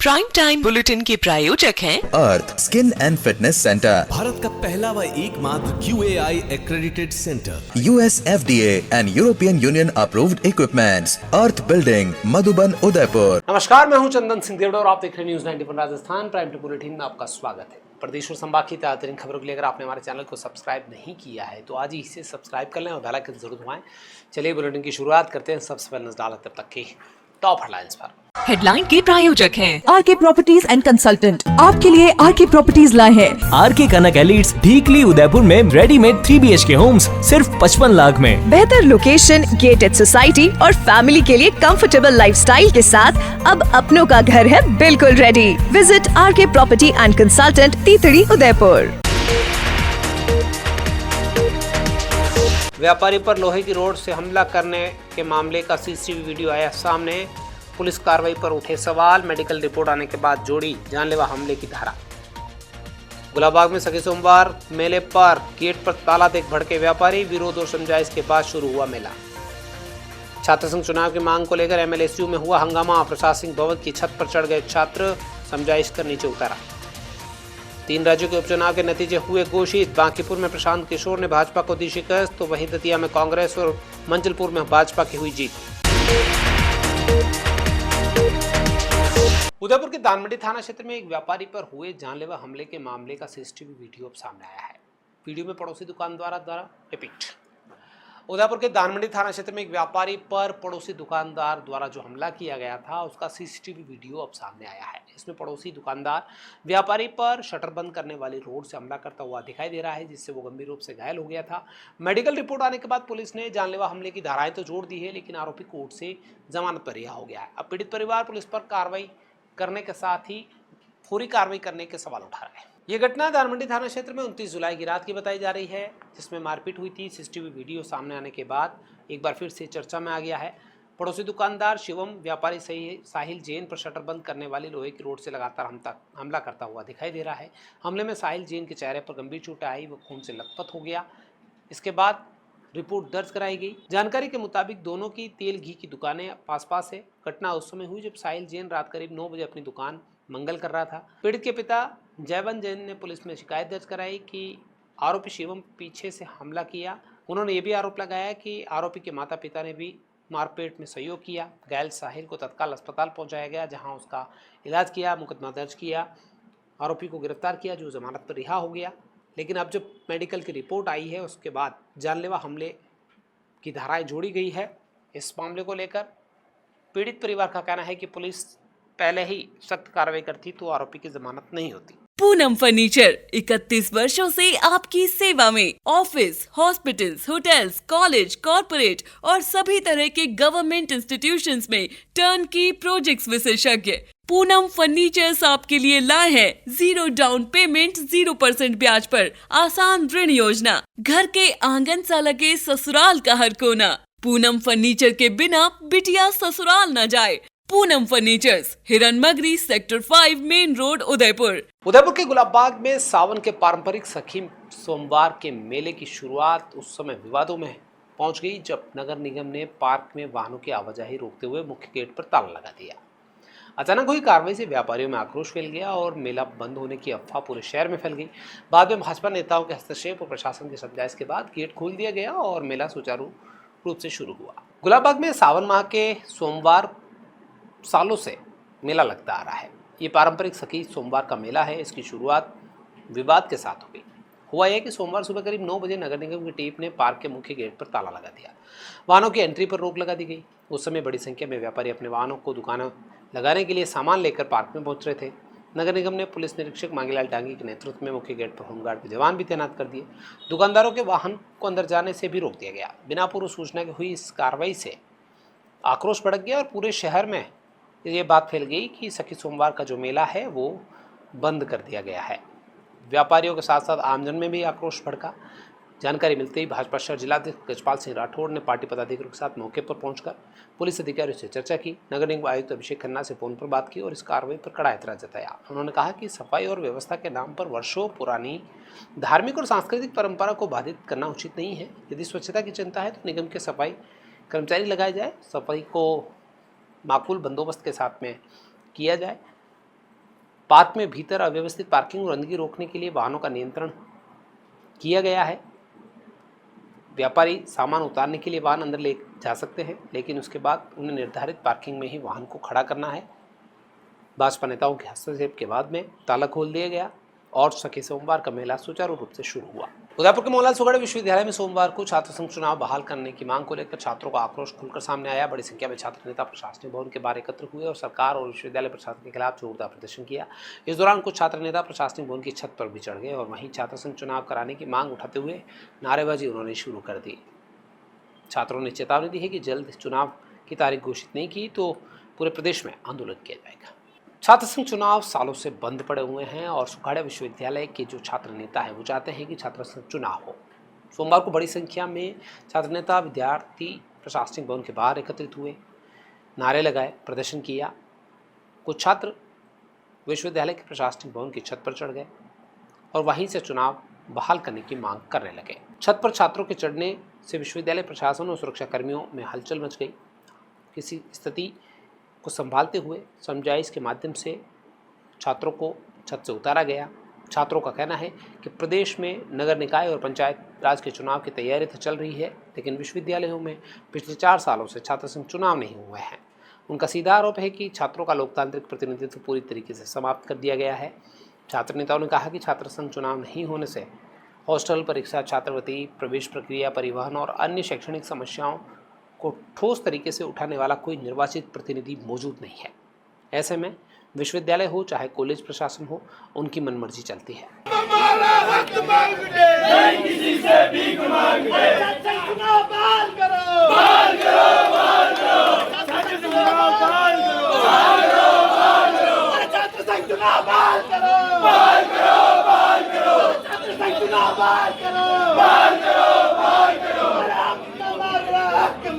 Prime time bulletin के प्रायोजक हैं Arth skin and fitness centre, Bharat का पहला व एकमात्र QAI accredited centre, US FDA and European Union approved equipments, Arth building, Madhuban, Udaipur. नमस्कार, मैं हूं चंदन सिंह देवड़ा और आप देख रहे हैं news 91 Rajasthan prime time bulletin में आपका स्वागत है। प्रदेश और संभाग की ताज़ा खबरों के लिए अगर आपने हमारे चैनल को सब्सक्राइब नहीं किया है तो आज ही इसे सब्सक्राइब कर लें और बेल आइकन जरूर दबाएं। चलिए बुलेटिन की शुरुआत करते हैं। सबसे पहले नजर डालते तब तक की टॉप हेडलाइंस पर। हेडलाइन के प्रायोजक हैं आरके प्रॉपर्टीज एंड कंसल्टेंट। आपके लिए आरके प्रॉपर्टीज लाए हैं आरके कनक एलिट्स ढीकली उदयपुर में रेडीमेड 3 BHK होम्स सिर्फ 55 लाख में। बेहतर लोकेशन, गेटेड सोसाइटी और फैमिली के लिए कंफर्टेबल लाइफस्टाइल के साथ अब अपनों का घर है बिल्कुल ready. Visit RK property and consultant, तीतड़ी, उदयपुर। व्यापारी पर लोहे की रोड से हमला करने के मामले का CCTV वीडियो आया सामने। पुलिस कार्रवाई पर उठे सवाल। मेडिकल रिपोर्ट आने के बाद जोड़ी जानलेवा हमले की धारा। गुलाबबाग में सखी सोमवार मेले पर गेट पर ताला देख भड़के व्यापारी। विरोध और समझाइश के बाद शुरू हुआ मेला। छात्र संघ चुनाव की मांग को लेकर MLSU में हुआ हंगामा। प्रशासनिक भवन की छत पर चढ़ गए छात्र, समझाइश कर नीचे उतारा। 3 राज्यों के उपचुनाव के नतीजे हुए घोषित। बांकीपुर में प्रशांत किशोर ने भाजपा को दी शिकस्त, तो वहीं दतिया में कांग्रेस और मंचलपुर में भाजपा की हुई जीत। उदयपुर के दानमंडी थाना क्षेत्र में एक व्यापारी पर हुए जानलेवा हमले के मामले का CCTV वीडियो अब सामने आया है। वीडियो में पड़ोसी दुकानदार द्वारा रिपीट। उदयपुर के दानमंडी थाना क्षेत्र में एक व्यापारी पर पड़ोसी दुकानदार द्वारा जो हमला किया गया था उसका CCTV वीडियो अब सामने आया है। इसमें पड़ोसी दुकानदार व्यापारी पर शटर बंद करने वाली रोड से हमला करता हुआ दिखाई दे रहा है, जिससे वो गंभीर रूप से घायल हो गया था। मेडिकल रिपोर्ट आने के बाद पुलिस ने जानलेवा हमले की धाराएं तो जोड़ दी है, लेकिन आरोपी कोर्ट से जमानत पर रिहा हो गया है। अब पीड़ित परिवार पुलिस पर कार्रवाई करने के साथ ही पूरी कार्रवाई करने के सवाल उठा रहे हैं। ये घटना दानमंडी थाना क्षेत्र में 29 जुलाई की रात की बताई जा रही है, जिसमें मारपीट हुई थी। CCTV वीडियो सामने आने के बाद एक बार फिर से चर्चा में आ गया है। पड़ोसी दुकानदार शिवम व्यापारी साहिल जैन पर शटर बंद करने वाली लोहे की रोड से लगातार हमला करता हुआ दिखाई दे रहा है। हमले में साहिल जैन के चेहरे पर गंभीर चोट आई, वो खून से लथपथ हो गया। इसके बाद रिपोर्ट दर्ज कराई गई। जानकारी के मुताबिक दोनों की तेल घी की दुकानें पास है। घटना उस समय हुई जब साहिल जैन रात करीब 9 बजे अपनी दुकान मंगल कर रहा था। पीड़ित के पिता जयवंत जैन ने पुलिस में शिकायत दर्ज कराई कि आरोपी शिवम पीछे से हमला किया। उन्होंने ये भी आरोप लगाया कि आरोपी के माता पिता ने भी मारपीट में सहयोग किया। घायल साहिल को तत्काल अस्पताल पहुंचाया गया, जहां उसका इलाज किया, मुकदमा दर्ज किया, आरोपी को गिरफ्तार किया, जो जमानत पर रिहा हो गया। लेकिन अब जब मेडिकल की रिपोर्ट आई है उसके बाद जानलेवा हमले की धाराएं जोड़ी गई है। इस मामले को लेकर पीड़ित परिवार का कहना है कि पुलिस पहले ही सख्त कार्रवाई करती तो आरोपी की जमानत नहीं होती। पूनम फर्नीचर 31 वर्षों से आपकी सेवा में। Office, hospitals, hotels, college, corporate और सभी तरह के गवर्नमेंट इंस्टीट्यूशंस में टर्नकी प्रोजेक्ट्स विशेषज्ञ पूनम फर्नीचर्स आपके लिए लाए हैं 0 डाउन पेमेंट 0% ब्याज पर आसान ऋण योजना। घर के आंगन सा लगे ससुराल का हर कोना। पूनम फर्नीचर के बिना बिटिया ससुराल न जाए। Poonam furnitures, Hiranmagri, sector 5, main road, Udaipur. Udaipur के गुलाबबाग में सावन के पारंपरिक सखी सोमवार के मेले की शुरुआत उस समय विवादों में पहुंच गई जब नगर निगम ने पार्क में वाहनों की आवाजाही रोकते हुए मुख्य गेट पर ताला लगा दिया। अचानक हुई कार्रवाई से व्यापारियों में आक्रोश फैल गया और मेला बंद होने की अफवाह पूरे शहर में फैल गई। बाद में भाजपा नेताओं के हस्तक्षेप और प्रशासन की समझाइश के बाद गेट खोल दिया गया और मेला सुचारू रूप से शुरू हुआ। गुलाबबाग में सावन माह के सोमवार सालों से मेला लगता आ रहा है। ये पारंपरिक सखी सोमवार का मेला है। इसकी शुरुआत विवाद के साथ हो गई। हुआ यह कि सोमवार सुबह करीब 9 बजे नगर निगम की टीम ने पार्क के मुख्य गेट पर ताला लगा दिया। वाहनों की एंट्री पर रोक लगा दी गई। उस समय बड़ी संख्या में व्यापारी अपने वाहनों को दुकानों लगाने के लिए सामान लेकर पार्क में पहुंच रहे थे। नगर निगम ने पुलिस निरीक्षक मांगीलाल डांगी के नेतृत्व में मुख्य गेट पर होमगार्ड के जवान भी तैनात कर दिए। दुकानदारों के वाहन को अंदर जाने से भी रोक दिया गया। बिना पूर्व सूचना के हुई इस कार्रवाई से आक्रोश भड़क गया और पूरे शहर में ये बात फैल गई कि सखी सोमवार का जो मेला है वो बंद कर दिया गया है। व्यापारियों के साथ साथ आमजन में भी आक्रोश भड़का। जानकारी मिलते ही भाजपा शहर जिलाध्यक्ष गजपाल सिंह राठौड़ ने पार्टी पदाधिकारियों के साथ मौके पर पहुंचकर पुलिस अधिकारियों से चर्चा की। नगर निगम आयुक्त अभिषेक खन्ना से फोन पर बात की और इस कार्रवाई पर कड़ा एतराज जताया। उन्होंने कहा कि सफाई और व्यवस्था के नाम पर वर्षों पुरानी धार्मिक और सांस्कृतिक परंपरा को बाधित करना उचित नहीं है। यदि स्वच्छता की चिंता है तो निगम के सफाई कर्मचारी लगाए जाए, सफाई को माकूल बंदोबस्त के साथ में किया जाए। पार्क में भीतर अव्यवस्थित पार्किंग और गंदगी रोकने के लिए वाहनों का नियंत्रण किया गया है। व्यापारी सामान उतारने के लिए वाहन अंदर ले जा सकते हैं, लेकिन उसके बाद उन्हें निर्धारित पार्किंग में ही वाहन को खड़ा करना है। भाजपा नेताओं के हस्तक्षेप के बाद में ताला खोल दिया गया और सके सोमवार का मेला सुचारू रूप से शुरू हुआ। उदयपुर के मोहनलाल सुगड़ विश्वविद्यालय में सोमवार को छात्र संघ चुनाव बहाल करने की मांग को लेकर छात्रों का आक्रोश खुलकर सामने आया। बड़ी संख्या में छात्र नेता प्रशासनिक भवन के बाहर एकत्र हुए और सरकार और विश्वविद्यालय प्रशासन के खिलाफ जोरदार प्रदर्शन किया। इस दौरान कुछ छात्र नेता प्रशासनिक भवन की छत पर भी चढ़ गए और वहीं छात्र संघ चुनाव कराने की मांग उठाते हुए नारेबाजी उन्होंने शुरू कर दी। छात्रों ने चेतावनी दी है कि जल्द चुनाव की तारीख घोषित नहीं की तो पूरे प्रदेश में आंदोलन किया जाएगा। छात्र संघ चुनाव सालों से बंद पड़े हुए हैं और सुखाड़िया विश्वविद्यालय के जो छात्र नेता हैं वो चाहते हैं कि छात्र संघ चुनाव हो। सोमवार को बड़ी संख्या में छात्र नेता विद्यार्थी प्रशासनिक भवन के बाहर एकत्रित हुए, नारे लगाए, प्रदर्शन किया। कुछ छात्र विश्वविद्यालय के प्रशासनिक भवन की छत पर चढ़ गए और वहीं से चुनाव बहाल करने की मांग करने लगे। छत पर छात्रों के चढ़ने से विश्वविद्यालय प्रशासन और सुरक्षा कर्मियों में हलचल मच गई। किसी स्थिति को संभालते हुए समझाइश के माध्यम से छात्रों को छत से उतारा गया। छात्रों का कहना है कि प्रदेश में नगर निकाय और पंचायत राज के चुनाव की तैयारी तो चल रही है, लेकिन विश्वविद्यालयों में पिछले 4 सालों से छात्र संघ चुनाव नहीं हुए हैं। उनका सीधा आरोप है कि छात्रों का लोकतांत्रिक प्रतिनिधित्व पूरी तरीके से समाप्त कर दिया गया है। छात्र नेताओं ने कहा कि छात्र संघ चुनाव नहीं होने से हॉस्टल, परीक्षा, छात्रवृत्ति, प्रवेश प्रक्रिया, परिवहन और अन्य शैक्षणिक समस्याओं को ठोस तरीके से उठाने वाला कोई निर्वाचित प्रतिनिधि मौजूद नहीं है। ऐसे में विश्वविद्यालय हो चाहे कॉलेज प्रशासन हो, उनकी मनमर्जी चलती है।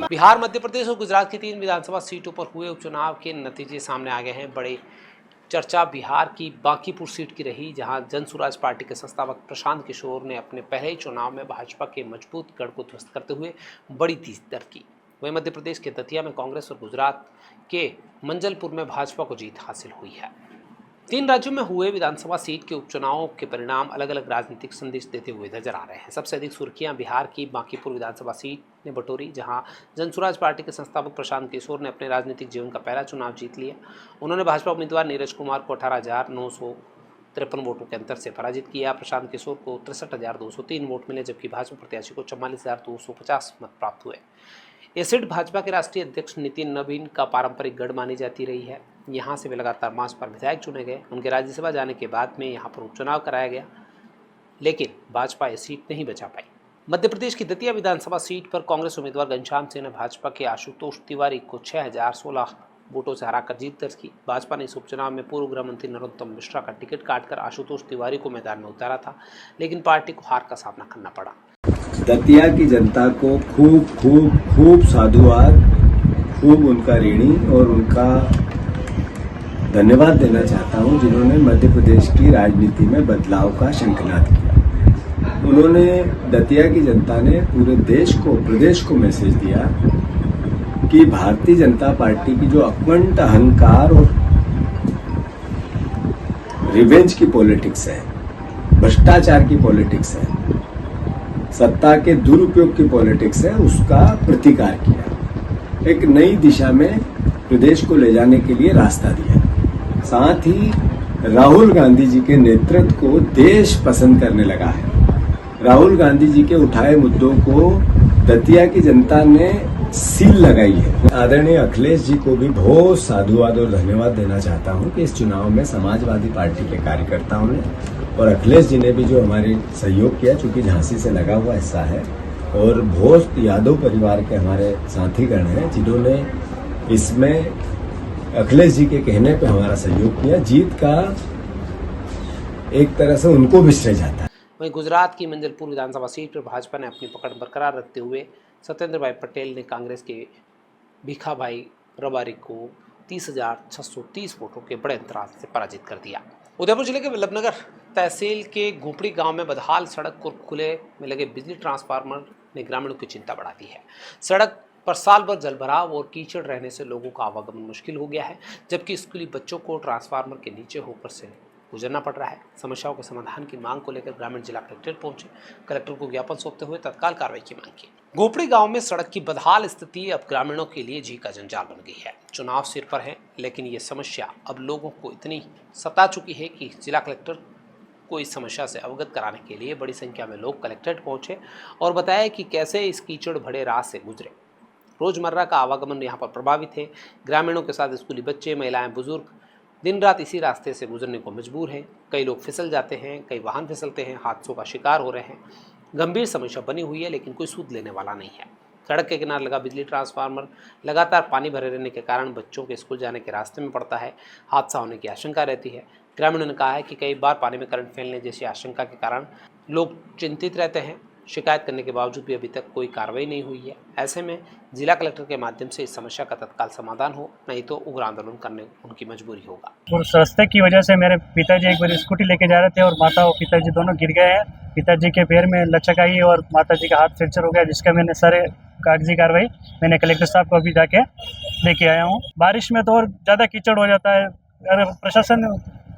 बिहार, मध्य प्रदेश और गुजरात की 3 विधानसभा सीटों पर हुए उपचुनाव के नतीजे सामने आ गए हैं। बड़े चर्चा बिहार की बांकीपुर सीट की रही, जहां जनसुराज पार्टी के संस्थापक प्रशांत किशोर ने अपने पहले ही चुनाव में भाजपा के मजबूत गढ़ को ध्वस्त करते हुए बड़ी जीत दर्ज की। वहीं मध्य प्रदेश के दतिया में कांग्रेस और गुजरात के मंजलपुर में भाजपा को जीत हासिल हुई है। 3 राज्यों में हुए विधानसभा सीट के उपचुनावों के परिणाम अलग अलग राजनीतिक संदेश देते हुए नजर आ रहे हैं। सबसे अधिक सुर्खियां बिहार की बांकीपुर विधानसभा सीट ने बटोरी, जहां जनसुराज पार्टी के संस्थापक प्रशांत किशोर ने अपने राजनीतिक जीवन का पहला चुनाव जीत लिया। उन्होंने भाजपा उम्मीदवार नीरज कुमार को 18,953 वोटों के अंतर से पराजित किया। प्रशांत किशोर को 63,203 वोट मिले, जबकि भाजपा प्रत्याशी को 44,250 मत प्राप्त हुए। ये सीट भाजपा के राष्ट्रीय अध्यक्ष नितिन नवीन का पारंपरिक गढ़ मानी जाती रही है। यहाँ से वे लगातार 5 बार विधायक चुने गए। उनके राज्यसभा जाने के बाद में यहाँ पर उपचुनाव कराया गया, लेकिन भाजपा ये सीट नहीं बचा पाई। मध्य प्रदेश की दतिया विधानसभा सीट पर कांग्रेस उम्मीदवार घनश्याम सिंह ने भाजपा के आशुतोष तिवारी को 6,016 वोटों से हराकर जीत दर्ज की। भाजपा ने इस उपचुनाव में पूर्व गृह मंत्री नरोत्तम मिश्रा का टिकट काटकर आशुतोष तिवारी को मैदान में उतारा था, लेकिन पार्टी को हार का सामना करना पड़ा। दतिया की जनता को खूब साधुवाद, खूब उनका ऋणी और उनका धन्यवाद देना चाहता हूं, जिन्होंने मध्य प्रदेश की राजनीति में बदलाव का शंखनाद किया। उन्होंने, दतिया की जनता ने पूरे देश को, प्रदेश को मैसेज दिया कि भारतीय जनता पार्टी की जो अखंड अहंकार और रिवेंज की पॉलिटिक्स है, भ्रष्टाचार की पॉलिटिक्स है, सत्ता के दुरुपयोग की पॉलिटिक्स है, उसका प्रतिकार किया। एक नई दिशा में प्रदेश को ले जाने के लिए रास्ता दिया। साथ ही राहुल गांधी जी के नेतृत्व को देश पसंद करने लगा है। राहुल गांधी जी के उठाए मुद्दों को दतिया की जनता ने सील लगाई है। आदरणीय अखिलेश जी को भी बहुत साधुवाद और धन्यवाद देना चाहता हूं कि इस चुनाव में समाजवादी पार्टी के कार्यकर्ताओं ने और अखिलेश जी ने भी जो हमारे सहयोग किया, चूंकि झांसी से लगा हुआ हिस्सा है, और बहुत यादव परिवार के हमारे साथीगण हैं जिन्होंने इसमें अखिलेश जी के कहने पे हमारा सहयोग किया। जीत का एक तरह से उनको भी श्रेय जाता है। वहीं गुजरात की मंजलपुर विधानसभा सीट पर भाजपा ने अपनी पकड़ बरकरार रखते हुए सत्येंद्र भाई पटेल ने कांग्रेस के भीखा भाई रबारी को 30,630 वोटों के बड़े अंतराल से पराजित कर दिया। उदयपुर जिले के वल्लभनगर तहसील के घोपड़ी गांव में बदहाल सड़क और खुले में लगे बिजली ट्रांसफार्मर ने ग्रामीणों की चिंता बढ़ा दी है। सड़क पर साल भर जलभराव और कीचड़ रहने से लोगों का आवागमन मुश्किल हो गया है, जबकि स्कूली बच्चों को ट्रांसफार्मर के नीचे होकर से गुजरना पड़ रहा है। समस्याओं के समाधान की मांग को लेकर ग्रामीण जिला कलेक्ट्रेट पहुंचे, कलेक्टर को ज्ञापन सौंपते हुए तत्काल कार्रवाई की मांग की। गोपड़ी गांव में सड़क की बदहाल स्थिति अब ग्रामीणों के लिए जी का जंजाल बन गई है। चुनाव सिर पर है, लेकिन ये समस्या अब लोगों को इतनी सता चुकी है कि जिला कलेक्टर को इस समस्या से अवगत कराने के लिए बड़ी संख्या में लोग कलेक्ट्रेट पहुंचे और बताया कि कैसे इस कीचड़ भरे राह से गुजरे। रोजमर्रा का आवागमन यहाँ पर प्रभावित है। ग्रामीणों के साथ स्कूली बच्चे, महिलाएं, बुजुर्ग दिन रात इसी रास्ते से गुजरने को मजबूर हैं। कई लोग फिसल जाते हैं, कई वाहन फिसलते हैं, हादसों का शिकार हो रहे हैं। गंभीर समस्या बनी हुई है, लेकिन कोई सूद लेने वाला नहीं है। सड़क के किनारे लगा बिजली ट्रांसफार्मर लगातार पानी भरे रहने के कारण बच्चों के स्कूल जाने के रास्ते में पड़ता है। हादसा होने की आशंका रहती है। ग्रामीणों ने कहा है कि कई बार पानी में करंट फैलने जैसी आशंका के कारण लोग चिंतित रहते हैं। शिकायत करने के बावजूद भी अभी तक कोई कार्रवाई नहीं हुई है। ऐसे में जिला कलेक्टर के माध्यम से इस समस्या का तत्काल समाधान हो, नहीं तो उग्र आंदोलन करने उनकी मजबूरी होगा। उस रास्ते की वजह से मेरे पिताजी एक बार स्कूटी लेके जा रहे थे और माता और पिताजी दोनों गिर गए हैं। पिताजी के पैर में लचक आई और माताजी का हाथ फ्रैक्चर हो गया, जिसका मैंने सारे कागजी कार्रवाई मैंने कलेक्टर साहब को अभी जाके लेके आया हूँ। बारिश में तो और ज़्यादा कीचड़ हो जाता है। अगर प्रशासन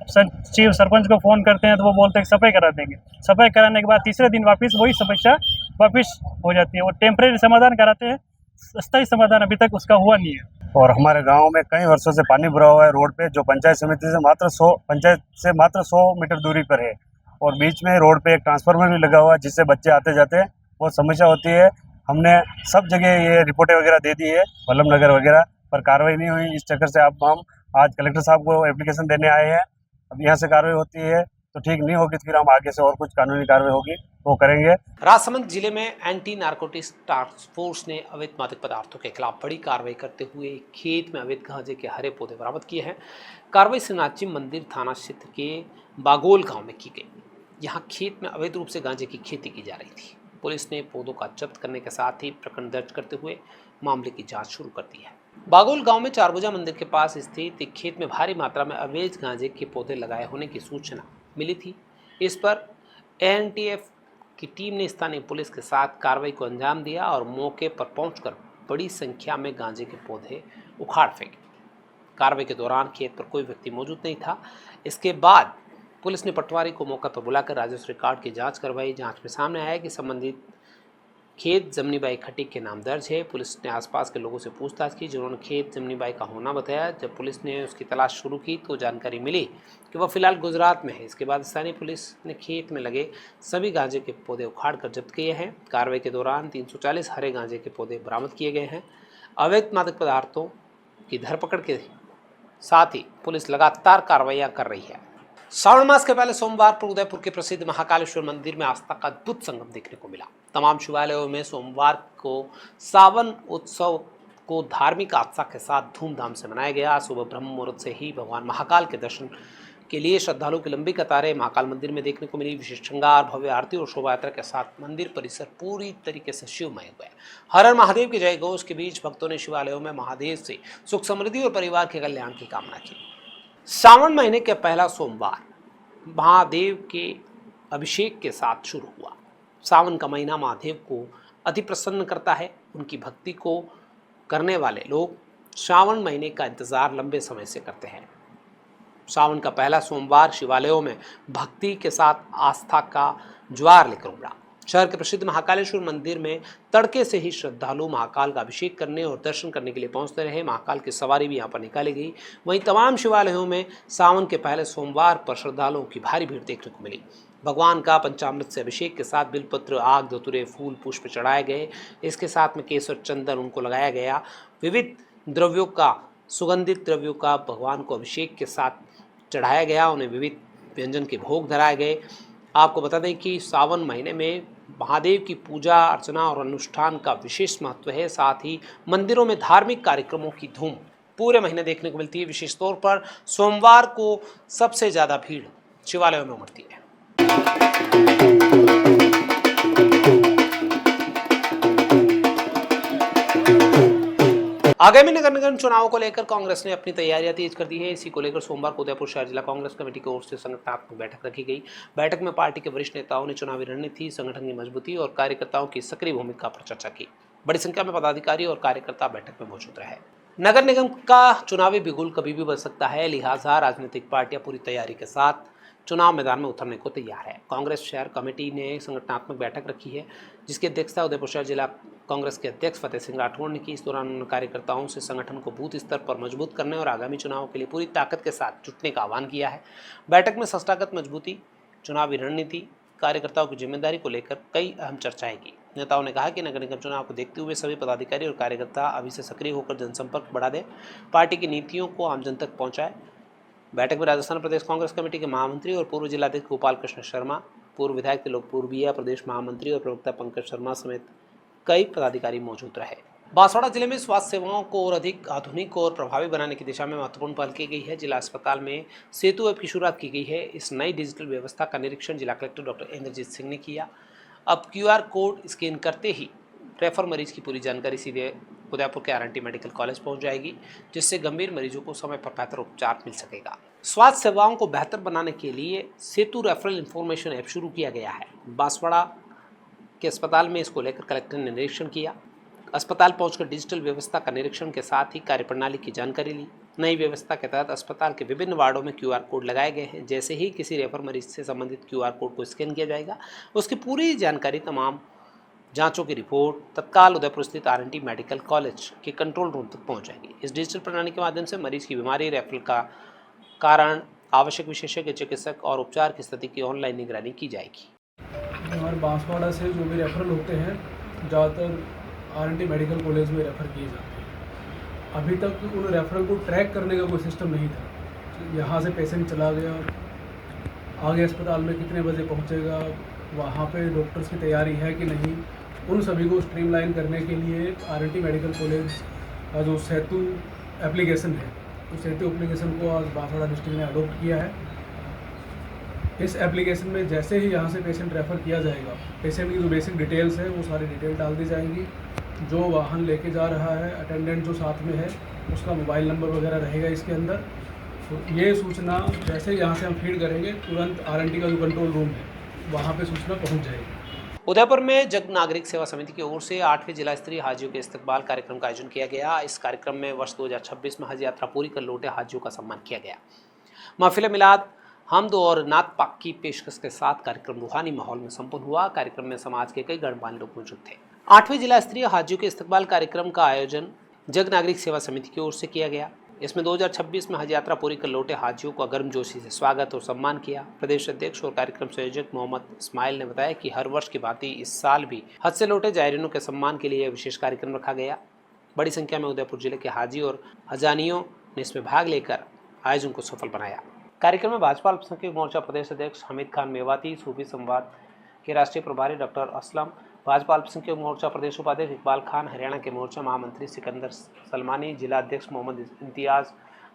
चीफ सरपंच को फ़ोन करते हैं तो वो बोलते हैं कि सफाई करा देंगे। सफाई कराने के बाद तीसरे दिन वापस वही समस्या वापस हो जाती है। वो टेम्परेरी समाधान कराते हैं, स्थायी समाधान अभी तक उसका हुआ नहीं है। और हमारे गांव में कई वर्षों से पानी भरा हुआ है रोड पे, जो पंचायत समिति से मात्र 100 मीटर दूरी पर है। और बीच में रोड पे एक ट्रांसफार्मर भी लगा हुआ है, जिससे बच्चे आते जाते हैं बहुत समस्या होती है। हमने सब जगह ये रिपोर्टें वगैरह दे दी है, वल्लभ नगर वगैरह, पर कार्रवाई नहीं हुई। इस चक्कर से अब हम आज कलेक्टर साहब को एप्लीकेशन देने आए हैं। अब यहाँ से कार्रवाई होती है तो ठीक नहीं होगी, तो फिर हम आगे से और कुछ कानूनी कार्रवाई होगी वो करेंगे। राजसमंद जिले में एंटी नारकोटिक्स टास्क फोर्स ने अवैध मादक पदार्थों के खिलाफ बड़ी कार्रवाई करते हुए खेत में अवैध गांजे के हरे पौधे बरामद किए हैं। कार्रवाई श्रीनाथजी मंदिर थाना क्षेत्र के बागोल गांव में की गई। यहां खेत में अवैध रूप से गांजे की खेती की जा रही थी। पुलिस ने पौधों का जब्त करने के साथ ही प्रकरण दर्ज करते हुए मामले की जांच शुरू कर दी है। बागोल गांव में चारभुजा मंदिर के पास स्थित एक खेत में भारी मात्रा में अवैध गांजे के पौधे लगाए होने की सूचना मिली थी। इस पर एनटीएफ की टीम ने स्थानीय पुलिस के साथ कार्रवाई को अंजाम दिया और मौके पर पहुंचकर बड़ी संख्या में गांजे के पौधे उखाड़ फेंके। कार्रवाई के दौरान खेत पर कोई व्यक्ति मौजूद नहीं था। इसके बाद पुलिस ने पटवारी को मौके पर बुलाकर राजस्व रिकॉर्ड की जांच करवाई। जांच में सामने आया कि संबंधित खेत जमनीबाई खटीक के नाम दर्ज है। पुलिस ने आसपास के लोगों से पूछताछ की, जिन्होंने खेत जमनीबाई का होना बताया। जब पुलिस ने उसकी तलाश शुरू की तो जानकारी मिली कि वह फिलहाल गुजरात में है। इसके बाद स्थानीय पुलिस ने खेत में लगे सभी गांजे के पौधे उखाड़कर जब्त किए हैं। कार्रवाई के दौरान 340 हरे गांजे के पौधे बरामद किए गए हैं। अवैध मादक पदार्थों की धरपकड़ के साथ ही पुलिस लगातार कार्रवाइयां कर रही है। श्रावण मास के पहले सोमवार पर उदयपुर के प्रसिद्ध महाकालेश्वर मंदिर में आस्था का अद्भुत संगम देखने को मिला। तमाम शिवालयों में सोमवार को सावन उत्सव को धार्मिक आस्था के साथ धूमधाम से मनाया गया। सुबह ब्रह्म मुहूर्त से ही भगवान महाकाल के दर्शन के लिए श्रद्धालुओं की लंबी कतारें महाकाल मंदिर में देखने को मिली। विशेष श्रृंगार, भव्य आरती और शोभा यात्रा के साथ मंदिर परिसर पूरी तरीके से शिवमय हुआ। हर हर महादेव के जय घोष के बीच भक्तों ने शिवालयों में महादेव से सुख समृद्धि और परिवार के कल्याण की कामना की। सावन महीने के पहला सोमवार महादेव के अभिषेक के साथ शुरू हुआ। सावन का महीना महादेव को अति प्रसन्न करता है। उनकी भक्ति को करने वाले लोग श्रावण महीने का इंतजार लंबे समय से करते हैं। सावन का पहला सोमवार शिवालयों में भक्ति के साथ आस्था का ज्वार लेकर उमड़ा। शहर के प्रसिद्ध महाकालेश्वर मंदिर में तड़के से ही श्रद्धालु महाकाल का अभिषेक करने और दर्शन करने के लिए पहुंचते रहे। महाकाल की सवारी भी यहाँ पर निकाली गई। वहीं तमाम शिवालयों में सावन के पहले सोमवार पर श्रद्धालुओं की भारी भीड़ देखने को मिली। भगवान का पंचामृत से अभिषेक के साथ बिलपत्र, आग, धतूरे, फूल, पुष्प चढ़ाए गए। इसके साथ में केसर, चंदन उनको लगाया गया। विविध द्रव्यों का, सुगंधित द्रव्यों का भगवान को अभिषेक के साथ चढ़ाया गया। उन्हें विविध व्यंजन के भोग धराए गए। आपको बता दें कि सावन महीने में महादेव की पूजा अर्चना और अनुष्ठान का विशेष महत्व है। साथ ही मंदिरों में धार्मिक कार्यक्रमों की धूम पूरे महीने देखने को मिलती है। विशेष तौर पर सोमवार को सबसे ज़्यादा भीड़ शिवालयों में उमड़ती है। आगामी नगर निगम चुनावों को लेकर कांग्रेस ने अपनी तैयारियां तेज कर दी है। इसी को लेकर सोमवार को उदयपुर शहर जिला कांग्रेस कमेटी की ओर से संगठनात्मक बैठक रखी गई। बैठक में पार्टी के वरिष्ठ नेताओं ने चुनावी रणनीति, संगठन की मजबूती और कार्यकर्ताओं की सक्रिय भूमिका पर चर्चा की। बड़ी संख्या में पदाधिकारी और कार्यकर्ता बैठक में मौजूद रहे। नगर निगम का चुनावी बिगुल कभी भी बज सकता है, लिहाजा राजनीतिक पार्टियां पूरी तैयारी के साथ चुनाव मैदान में उतरने को तैयार है। कांग्रेस शहर कमेटी ने संगठनात्मक बैठक रखी है, जिसकी अध्यक्षता उदयपुर शहर जिला कांग्रेस के अध्यक्ष फतेह सिंह राठौड़ ने की। इस दौरान उन्होंने कार्यकर्ताओं से संगठन को बूथ स्तर पर मजबूत करने और आगामी चुनाव के लिए पूरी ताकत के साथ जुटने का आह्वान किया है। बैठक में संस्थागत मजबूती, चुनावी रणनीति, कार्यकर्ताओं की जिम्मेदारी को लेकर कई अहम चर्चाएं की। नेताओं ने कहा कि नगर निगम चुनाव को देखते हुए सभी पदाधिकारी और कार्यकर्ता अभी से सक्रिय होकर जनसंपर्क बढ़ा दें, पार्टी की नीतियों को आमजन तक पहुंचाएं। बैठक में राजस्थान प्रदेश कांग्रेस कमेटी के महामंत्री और पूर्व जिलाध्यक्ष गोपाल कृष्ण शर्मा, पूर्व विधायक त्रिलोक पूर्विया, प्रदेश महामंत्री और प्रवक्ता पंकज शर्मा समेत कई पदाधिकारी मौजूद रहे। बांसवाड़ा जिले में स्वास्थ्य सेवाओं को और अधिक आधुनिक और प्रभावी बनाने की दिशा में महत्वपूर्ण पहल की गई है। जिला अस्पताल में सेतु ऐप की शुरुआत की गई है। इस नई डिजिटल व्यवस्था का निरीक्षण जिला कलेक्टर डॉक्टर इंद्रजीत सिंह ने किया। अब QR कोड स्कैन करते ही रेफर मरीज की पूरी जानकारी सीधे उदयपुर के RNT मेडिकल कॉलेज पहुंच जाएगी, जिससे गंभीर मरीजों को समय पर बेहतर उपचार मिल सकेगा। स्वास्थ्य सेवाओं को बेहतर बनाने के लिए सेतु रेफरल इंफॉर्मेशन ऐप शुरू किया गया है। बांसवाड़ा के अस्पताल में इसको लेकर कलेक्टर ने निरीक्षण किया। अस्पताल पहुंचकर डिजिटल व्यवस्था का निरीक्षण के साथ ही कार्यप्रणाली की जानकारी ली। नई व्यवस्था के तहत अस्पताल के विभिन्न वार्डों में QR कोड लगाए गए हैं। जैसे ही किसी रेफर मरीज से संबंधित QR कोड को स्कैन किया जाएगा, उसकी पूरी जानकारी, तमाम जांचों की रिपोर्ट तत्काल उदयपुर स्थित RNT मेडिकल कॉलेज के कंट्रोल रूम तक पहुंच जाएगी। इस डिजिटल प्रणाली के माध्यम से मरीज की बीमारी, रेफरल का कारण, आवश्यक विशेषज्ञ चिकित्सक और उपचार की स्थिति की ऑनलाइन निगरानी की जाएगी। हमारे बांसवाड़ा से जो भी रेफरल होते हैं ज़्यादातर RNT मेडिकल कॉलेज में रेफ़र किए जाते हैं। अभी तक उन रेफरल को ट्रैक करने का कोई सिस्टम नहीं था। यहाँ से पेशेंट चला गया, आगे अस्पताल में कितने बजे पहुँचेगा, वहाँ पे डॉक्टर्स की तैयारी है कि नहीं, उन सभी को स्ट्रीमलाइन करने के लिए RNT मेडिकल कॉलेज का जो सेतु एप्लीकेशन है, उस सेतु एप्लीकेशन को आज बांसवाड़ा डिस्ट्रिक्ट ने अडोप्ट किया है। इस एप्लीकेशन में जैसे ही यहाँ से पेशेंट रेफ़र किया जाएगा, पेशेंट की जो बेसिक डिटेल्स है वो सारी डिटेल डाल दी जाएंगी। जो वाहन लेके जा रहा है, अटेंडेंट जो साथ में है, उसका मोबाइल नंबर वगैरह रहेगा इसके अंदर। तो ये सूचना जैसे ही यहाँ से हम फीड करेंगे, तुरंत RNT का जो कंट्रोल रूम है वहाँ पे सूचना पहुँच जाएगी। उदयपुर में जग नागरिक सेवा समिति की ओर से 8वें जिला स्तरीय हाजियों के इस्तकबाल कार्यक्रम का आयोजन किया गया। इस कार्यक्रम में वर्ष 2026 में हज यात्रा पूरी कर लौटे हाजियों का सम्मान किया गया। महफिल मिलाद, हमद और नात पाक की पेशकश के साथ कार्यक्रम रूहानी माहौल में संपन्न हुआ। कार्यक्रम में समाज के कई गणमान्य लोग मौजूद थे। 8वें जिला स्तरीय हाजियों के इस्तकबाल कार्यक्रम का आयोजन जग नागरिक सेवा समिति की ओर से किया गया। इसमें 2026 में हज यात्रा पूरी कर लौटे हाजियों का गर्मजोशी से स्वागत और सम्मान किया। प्रदेश अध्यक्ष और कार्यक्रम संयोजक मोहम्मद इस्माइल ने बताया कि हर वर्ष की भांति इस साल भी हज से लौटे जायरीनों के सम्मान के लिए यह विशेष कार्यक्रम रखा गया। बड़ी संख्या में उदयपुर जिले के हाजी और हजानियों ने इसमें भाग लेकर आयोजन को सफल बनाया। कार्यक्रम में भाजपा अल्पसंख्यक मोर्चा प्रदेश अध्यक्ष हमीद खान मेवाती, सूफी संवाद के राष्ट्रीय प्रभारी डॉक्टर असलम, भाजपा अल्पसंख्यक मोर्चा प्रदेश उपाध्यक्ष इकबाल खान, हरियाणा के मोर्चा महामंत्री सिकंदर सलमानी, जिला अध्यक्ष मोहम्मद इम्तियाज,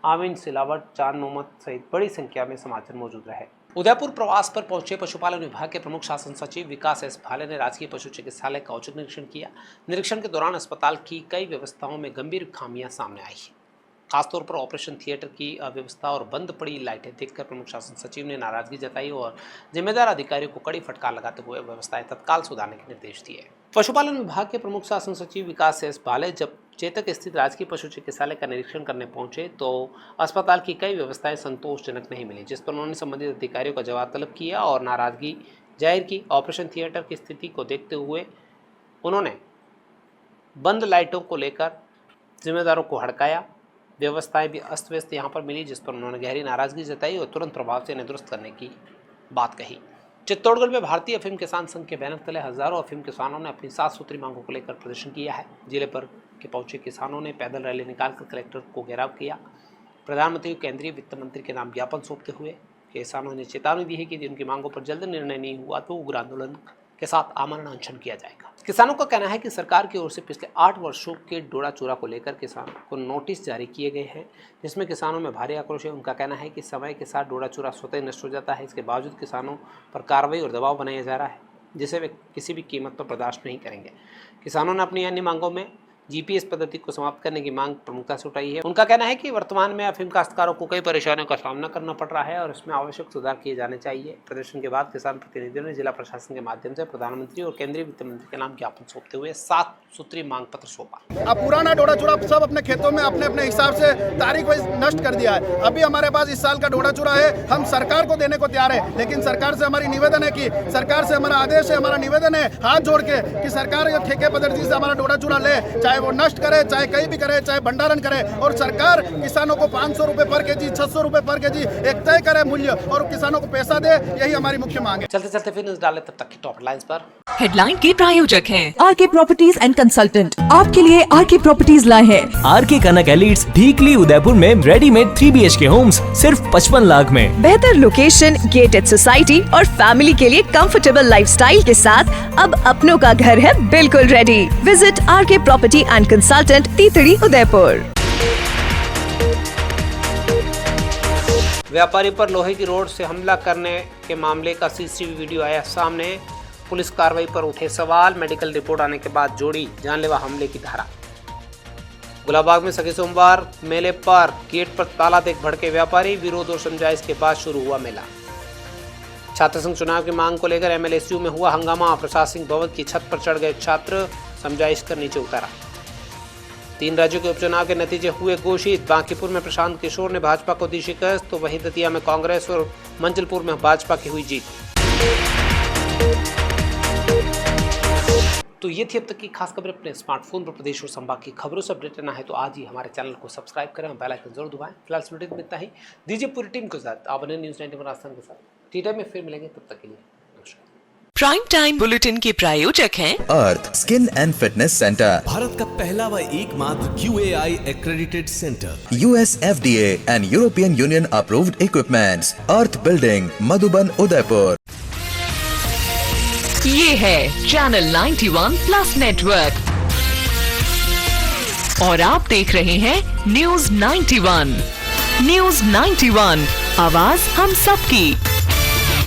आमीन सिलावट, चांद मोहम्मद सहित बड़ी संख्या में समाजजन मौजूद रहे। उदयपुर प्रवास पर पहुंचे पशुपालन विभाग के प्रमुख शासन सचिव विकास एस भाले ने राजकीय पशु चिकित्सालय का औचक निरीक्षण किया। निरीक्षण के दौरान अस्पताल की कई व्यवस्थाओं में गंभीर खामियां सामने आई। खासतौर पर ऑपरेशन थिएटर की अव्यवस्था और बंद पड़ी लाइटें देखकर प्रमुख शासन सचिव ने नाराजगी जताई और जिम्मेदार अधिकारियों को कड़ी फटकार लगाते हुए व्यवस्थाएं तत्काल सुधारने के निर्देश दिए। पशुपालन विभाग के प्रमुख शासन सचिव विकास एस भाले जब चेतक स्थित राजकीय पशु चिकित्सालय का निरीक्षण करने पहुंचे तो अस्पताल की कई व्यवस्थाएं संतोषजनक नहीं मिली, जिस पर उन्होंने संबंधित अधिकारियों का जवाब तलब किया और नाराजगी जाहिर की। ऑपरेशन थिएटर की स्थिति को देखते हुए उन्होंने बंद लाइटों को लेकर जिम्मेदारों को हड़काया। व्यवस्थाएं भी अस्त व्यस्त यहाँ पर मिली, जिस पर उन्होंने गहरी नाराजगी जताई और तुरंत प्रभाव से इन्हें दुरुस्त करने की बात कही। चित्तौड़गढ़ में भारतीय अफीम किसान संघ के बैनर तले हजारों अफीम किसानों ने अपनी 7 सूत्री मांगों को लेकर प्रदर्शन किया है। जिले पर के पहुंचे किसानों ने पैदल रैली निकालकर कलेक्टर को घेराव किया। प्रधानमंत्री और केंद्रीय वित्त मंत्री के नाम ज्ञापन सौंपते हुए किसानों ने चेतावनी दी है कि यदि उनकी मांगों पर जल्द निर्णय नहीं हुआ तो उग्र आंदोलन के साथ आमरण अनशन किया जाएगा। किसानों का कहना है कि सरकार की ओर से पिछले 8 वर्षों के डोरा चूरा को लेकर किसानों को नोटिस जारी किए गए हैं, जिसमें किसानों में भारी आक्रोश है। उनका कहना है कि समय के साथ डोरा चूरा स्वतः नष्ट हो जाता है। इसके बावजूद किसानों पर कार्रवाई और दबाव बनाया जा रहा है, जिसे वे किसी भी कीमत पर बर्दाश्त नहीं करेंगे। किसानों ने अपनी अन्य मांगों में जीपीएस पद्धति को समाप्त करने की मांग प्रमुखता से उठाई है। उनका कहना है कि वर्तमान में अफीम काश्तकारों को कई परेशानियों का सामना करना पड़ रहा है और इसमें आवश्यक सुधार किए जाने चाहिए। प्रदर्शन के बाद किसान प्रतिनिधियों ने जिला प्रशासन के माध्यम से प्रधानमंत्री और केंद्रीय वित्त मंत्री के नाम ज्ञापन सौंपते हुए 7 सूत्री मांग पत्र सौंपा। अब पुराना डोडा चूरा सब अपने खेतों में अपने अपने हिसाब से तारीख वाइज नष्ट कर दिया है। अभी हमारे पास इस साल का डोडा चूरा है, हम सरकार को देने को तैयार है, लेकिन सरकार से हमारी निवेदन है कि सरकार से हमारा आदेश है, हमारा निवेदन है हाथ जोड़ के कि सरकार ये ठेके पद्धति से हमारा डोडा चूरा ले, चाहे वो नष्ट करे, चाहे कहीं भी करे, चाहे भंडारण करे, और सरकार किसानों को 500 रुपए पर केजी, 600 रुपए पर केजी एक तय करे मूल्य और किसानों को पैसा दे, यही हमारी मुख्य मांग है। चलते चलते फिर न्यूज डाले, तब तक की टॉप लाइन्स पर। हेडलाइन के प्रायोजक हैं आरके प्रॉपर्टीज एंड कंसल्टेंट। आपके लिए आरके प्रॉपर्टीज लाए हैं आरके कनक एलिट्स, ढीकली उदयपुर में रेडीमेड 3 BHK होम्स सिर्फ 55 लाख में। बेहतर लोकेशन, गेटेड सोसाइटी और फैमिली के लिए कंफर्टेबल लाइफस्टाइल के साथ अब अपनों का घर है बिल्कुल ready. Visit RK property and consultant, तीतड़ी, उदयपुर। व्यापारी पर लोहे की रोड से हमला करने के मामले का सीसीटीवी वीडियो आया सामने। पुलिस कार्रवाई पर उठे सवाल, मेडिकल रिपोर्ट आने के बाद जोड़ी जानलेवा हमले की धारा। गुलाबबाग में सगे सोमवार मेले पर गेट पर ताला देख भड़के व्यापारी, विरोध और समझाइश के बाद शुरू हुआ मेला। छात्र संघ चुनाव की मांग को लेकर MLSU में हुआ हंगामा, प्रशासनिक भवन की छत पर चढ़ गए छात्र, समझाइश कर नीचे उतारा। 3 राज्यों के उपचुनाव के नतीजे हुए घोषित। बांकीपुर में प्रशांत किशोर ने भाजपा को दी शिकस्त, तो वहीं दतिया में कांग्रेस और मंजलपुर में भाजपा की हुई जीत। तो ये थी अब तक की खास खबरें। अपने स्मार्टफोन पर प्रदेश और संभाग की खबरों से अपडेट रहना है तो आज ही हमारे चैनल को सब्सक्राइब करें और बेल आइकन जरूर दबाएं। फिलहाल इस वीडियो में इतना ही। दीजिए पूरी टीम के साथ आप बने न्यूज़ 91 राजस्थान के साथ। टी टाइम में फिर मिलेंगे, तब तक के लिए नमस्कार। प्राइम टाइम बुलेटिन के प्रायोजक हैं Arth skin and fitness centre, Bharat का पहला व एकमात्र QAI accredited centre, US FDA and European Union approved equipments, Arth building, Madhuban, Udaipur. ये है चैनल 91 प्लस नेटवर्क और आप देख रहे हैं न्यूज़ 91। न्यूज़ 91, आवाज हम सबकी।